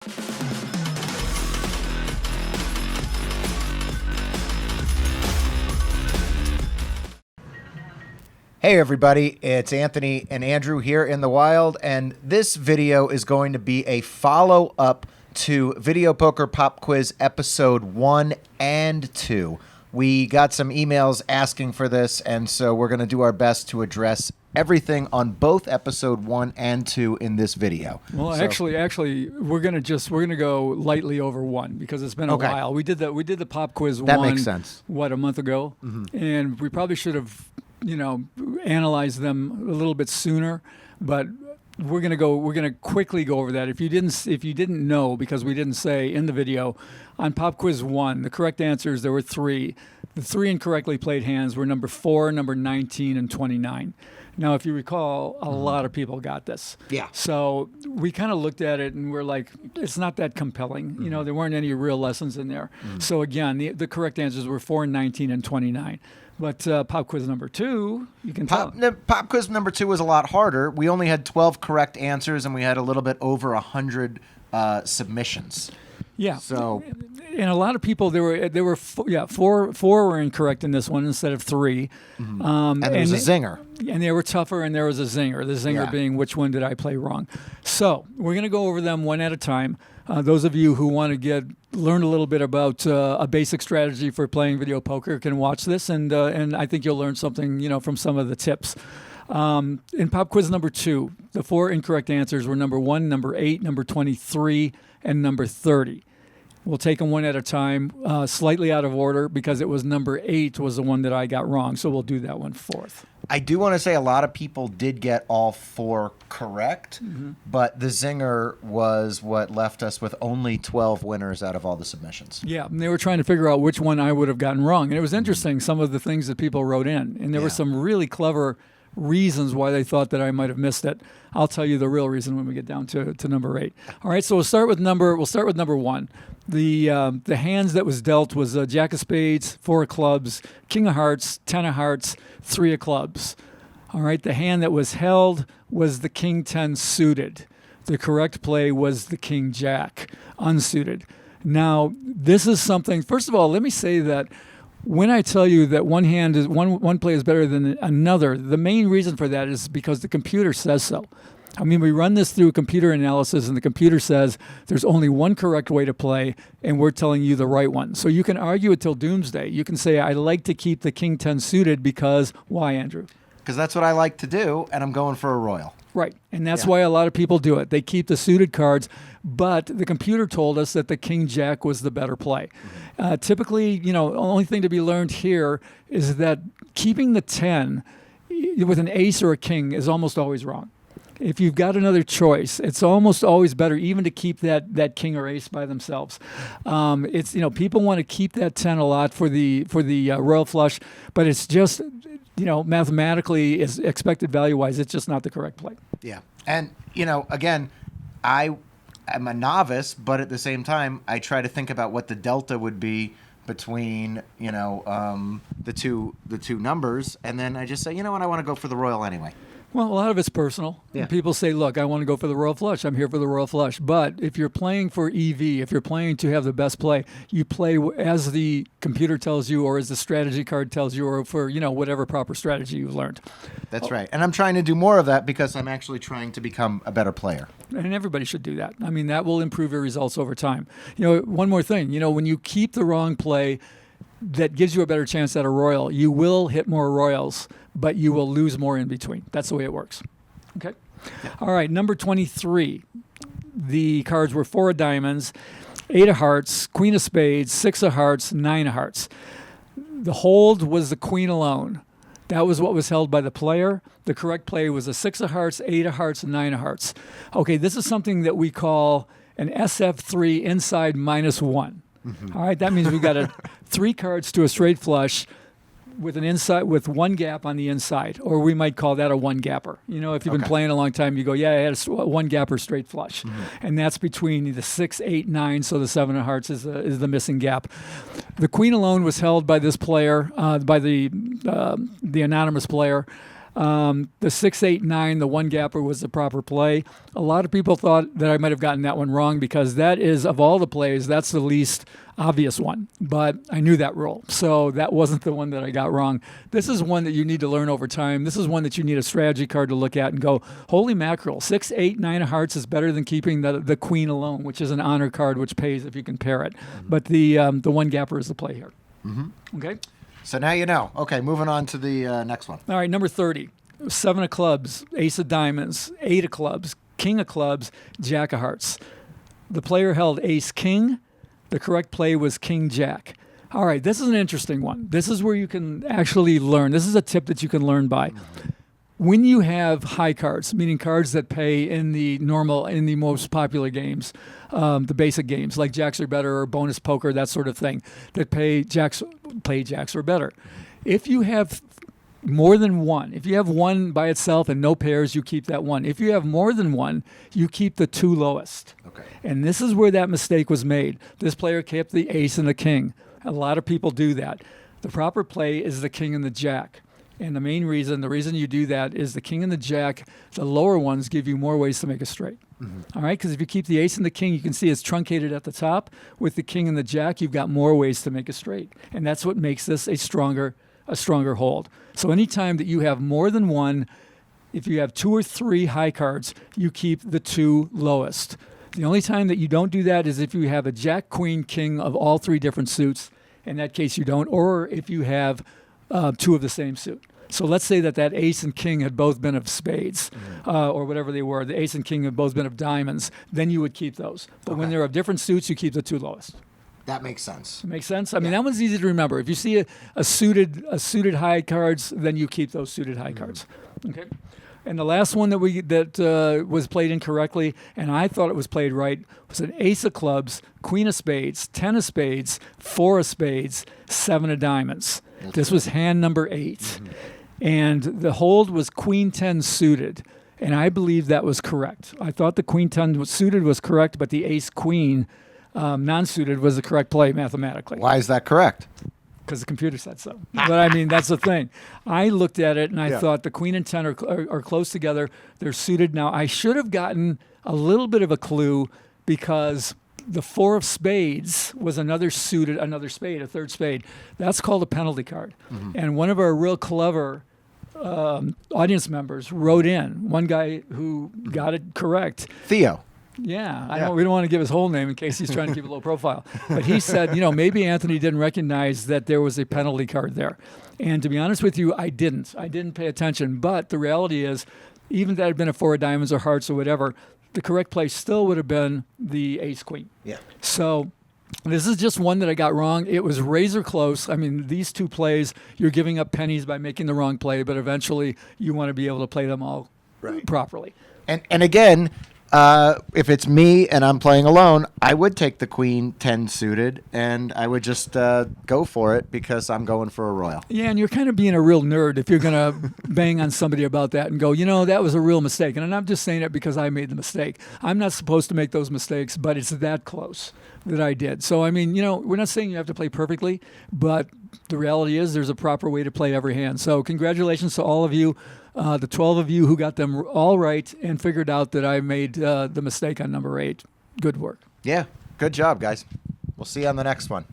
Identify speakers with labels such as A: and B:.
A: Hey everybody, it's Anthony and Andrew here in the wild, and this video is going to be a follow-up to Video Poker Pop Quiz episode 1 and 2. We got some emails asking for this, and so we're going to do our best to address everything on both episode 1 and 2 in this video.
B: Well, actually, we're gonna go lightly over 1 because it's been a while. We did the pop quiz
A: that
B: 1.
A: Makes sense.
B: What, a month ago? Mm-hmm. And we probably should have, analyzed them a little bit sooner, but we're gonna quickly go over that. If you didn't know, because we didn't say in the video, on pop quiz 1, the correct answers, there were 3. The 3 incorrectly played hands were number 4, number 19, and 29. Now, if you recall, a lot of people got this.
A: Yeah.
B: So we kind of looked at it and we're like, it's not that compelling. Mm-hmm. There weren't any real lessons in there. Mm-hmm. So again, the correct answers were 4, 19, and 29. But pop quiz number 2, you can tell.
A: Pop quiz number 2 was a lot harder. We only had 12 correct answers, and we had a little bit over 100 submissions.
B: Yeah.
A: So,
B: and a lot of people, there were four were incorrect in this one instead of 3.
A: Mm-hmm. And there was a zinger.
B: And they were tougher, and there was a zinger. The zinger being which one did I play wrong. So we're going to go over them one at a time. Those of you who want to learn a little bit about a basic strategy for playing video poker can watch this, and I think you'll learn something, from some of the tips. In pop quiz number 2, the 4 incorrect answers were number 1, number 8, number 23, and number 30. We'll take them one at a time, slightly out of order, because it was number 8 was the one that I got wrong, so we'll do that one fourth.
A: I do want to say a lot of people did get all 4 correct, but the zinger was what left us with only 12 winners out of all the submissions.
B: Yeah, and they were trying to figure out which one I would have gotten wrong. And it was interesting, some of the things that people wrote in. And there were some really clever reasons why they thought that I might have missed it. I'll tell you the real reason when we get down to number 8. All right, so we'll start with number 1. The hands that was dealt was Jack of Spades, 4 of Clubs, King of Hearts, 10 of Hearts, 3 of Clubs. All right, the hand that was held was the King 10 suited. The correct play was the King Jack unsuited. Now, this is something, first of all, let me say that when I tell you that one play is better than another, the main reason for that is because the computer says so. I mean, we run this through computer analysis, and the computer says there's only one correct way to play, and we're telling you the right one. So you can argue it till doomsday. You can say, I like to keep the King 10 suited because, why, Andrew?
A: Because that's what I like to do, and I'm going for a royal.
B: Right, and that's why a lot of people do it. They keep the suited cards, but the computer told us that the King Jack was the better play. Mm-hmm. Typically, the only thing to be learned here is that keeping the 10 with an ace or a king is almost always wrong. If you've got another choice, it's almost always better even to keep that king or ace by themselves. It's people want to keep that 10 a lot for the royal flush, but it's just mathematically, is expected value-wise, it's just not the correct play.
A: Yeah. And, again, I'm a novice, but at the same time, I try to think about what the delta would be between, the two numbers. And then I just say, you know what, I want to go for the royal anyway.
B: Well, a lot of it's personal. Yeah. People say, look, I want to go for the royal flush. I'm here for the royal flush. But if you're playing for EV, if you're playing to have the best play, you play as the computer tells you or as the strategy card tells you or for, whatever proper strategy you've learned.
A: That's right. And I'm trying to do more of that because I'm actually trying to become a better player.
B: And everybody should do that. I mean, that will improve your results over time. One more thing. When you keep the wrong play, that gives you a better chance at a royal. You will hit more royals, but you will lose more in between. That's the way it works. Okay? Yeah. All right, number 23. The cards were 4 of diamonds, 8 of hearts, Queen of spades, 6 of hearts, 9 of hearts. The hold was the queen alone. That was what was held by the player. The correct play was a 6 of hearts, 8 of hearts, and 9 of hearts. Okay, this is something that we call an SF3 inside -1. Mm-hmm. All right, that means we've got 3 cards to a straight flush with an inside with one gap on the inside, or we might call that a one gapper. If you've been playing a long time, you go, I had a one gapper straight flush, and that's between the 6, 8, 9. So the 7 of hearts is the missing gap. The queen alone was held by this player, by the anonymous player. The 6, 8, 9, the one gapper was the proper play. A lot of people thought that I might have gotten that one wrong because that is, of all the plays, that's the least obvious one. But I knew that rule, so that wasn't the one that I got wrong. This is one that you need to learn over time. This is one that you need a strategy card to look at and go, holy mackerel, 6, 8, 9 of hearts is better than keeping the queen alone, which is an honor card, which pays if you can pair it. But the one gapper is the play here. Okay.
A: So now you know. Okay, moving on to the next one.
B: All right, number 30. 7 of clubs, ace of diamonds, 8 of clubs, king of clubs, jack of hearts. The player held ace king. The correct play was king jack. All right, this is an interesting one. This is where you can actually learn. This is a tip that you can learn by. When you have high cards, meaning cards that pay in the most popular games, the basic games like jacks or better or bonus poker, that sort of thing, that play jacks or better. If you have more than one, if you have one by itself and no pairs, you keep that one. If you have more than one, you keep the 2 lowest.
A: Okay.
B: And this is where that mistake was made. This player kept the ace and the king. A lot of people do that. The proper play is the king and the jack. And the reason you do that is the king and the jack, the lower ones give you more ways to make a straight. All right, because if you keep the ace and the king, you can see it's truncated at the top. With the king and the jack, you've got more ways to make a straight. And that's what makes this a stronger hold. So anytime that you have more than one, if you have 2 or 3 high cards, you keep the 2 lowest. The only time that you don't do that is if you have a jack, queen, king of all 3 different suits. In that case, you don't. Or if you have 2 of the same suit. So let's say that ace and king had both been of spades or whatever they were. The ace and king had both been of diamonds. Then you would keep those. But when they're of different suits, you keep the 2 lowest.
A: That makes sense.
B: Makes sense? I mean, that one's easy to remember. If you see a suited high cards, then you keep those suited high cards. Okay. And the last one that was played incorrectly, and I thought it was played right, was an ace of clubs, queen of spades, 10 of spades, 4 of spades, 7 of diamonds. This was hand number 8. And the hold was queen 10 suited. And I believe that was correct. I thought the queen 10 suited was correct, but the ace queen non-suited was the correct play mathematically.
A: Why is that correct?
B: Because the computer said so. But I mean, that's the thing. I looked at it and I thought the queen and 10 are close together. They're suited. Now, I should have gotten a little bit of a clue because the 4 of spades was another spade, a third spade. That's called a penalty card. And one of our real clever audience members wrote in, one guy who got it correct.
A: Theo.
B: Yeah, we don't want to give his whole name in case he's trying to keep a low profile. But he said, maybe Anthony didn't recognize that there was a penalty card there. And to be honest with you, I didn't. I didn't pay attention. But the reality is, even if that had been a 4 of diamonds or hearts or whatever, the correct play still would have been the ace queen. Yeah. So this is just one that I got wrong. It was razor close. I mean, these 2 plays, you're giving up pennies by making the wrong play, but eventually you want to be able to play them all properly.
A: And again, if it's me and I'm playing alone, I would take the queen 10 suited and I would just go for it because I'm going for a royal.
B: Yeah, and you're kind of being a real nerd if you're going to bang on somebody about that and go, that was a real mistake. And I'm just saying it because I made the mistake. I'm not supposed to make those mistakes, but it's that close that I did. So, I mean, we're not saying you have to play perfectly, but the reality is there's a proper way to play every hand. So congratulations to all of you. The 12 of you who got them all right and figured out that I made the mistake on number 8. Good work.
A: Yeah, good job, guys. We'll see you on the next one.